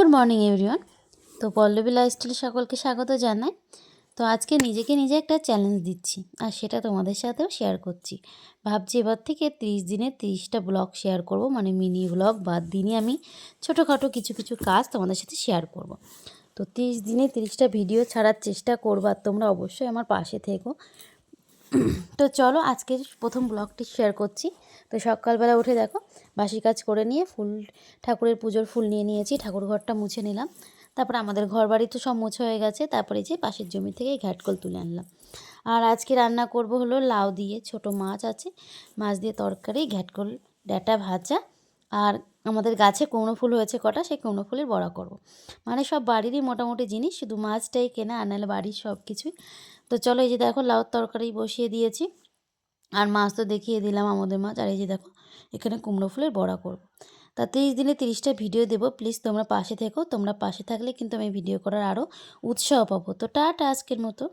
Good morning everyone. তো পল্লবী লাইফস্টাইলে সকলকে স্বাগত জানাই। তো আজকে নিজেকে নিজে একটা চ্যালেঞ্জ দিচ্ছি, আর সেটা তোমাদের সাথেও শেয়ার করছি। ভাবছি এবার থেকে 30 দিনে 30টা ব্লগ শেয়ার করব, মানে মিনি ব্লগ বা দিনে আমি ছোটোখাটো কিছু কিছু কাজ তোমাদের সাথে শেয়ার করব। তো 30 দিনে 30টা ভিডিও ছাড়ার চেষ্টা করবো, আর তোমরা অবশ্যই আমার পাশে থেকো। তো চলো আজকের প্রথম ব্লগটি শেয়ার করছি। তো সকালবেলা উঠে দেখো বাসি কাজ করে নিয়ে ঠাকুরের পুজোর ফুল নিয়ে নিয়েছি, ঠাকুর ঘরটা মুছে নিলাম। তারপরে আমাদের ঘর বাড়ি তো সব মুছে হয়ে গেছে। তারপরে যে পাশের জমি থেকে ঘ্যাটকল তুলে আনলাম। আর আজকে রান্না করব হলো লাউ দিয়ে ছোট মাছ আছে, মাছ দিয়ে তরকারি, ঘ্যাটকল ডাঁটা ভাজা, আর আমাদের গাছে কুমড়ো ফুল হয়েছে কটা, সেই কুমড়ো ফুলের বড়া করব। মানে সব বাড়িরই মোটামুটি জিনিস, শুধু মাছটাই কেনা, আর নাহলে বাড়ির সব কিছুই। তো চলো, এই যে দেখো লাউর তরকারি বসিয়ে দিয়েছি, আর মাছ তো দেখিয়ে দিলাম আমাদের মাছ। আর এই যে দেখো এখানে কুমড়ো ফুলের বড়া করব। তা 30 দিনে 30টা ভিডিও দেবো, প্লিজ তোমরা পাশে থেকো। তোমরা পাশে থাকলে কিন্তু আমি ভিডিও করার আরও উৎসাহ পাবো। তো টাটা আজকের মতো।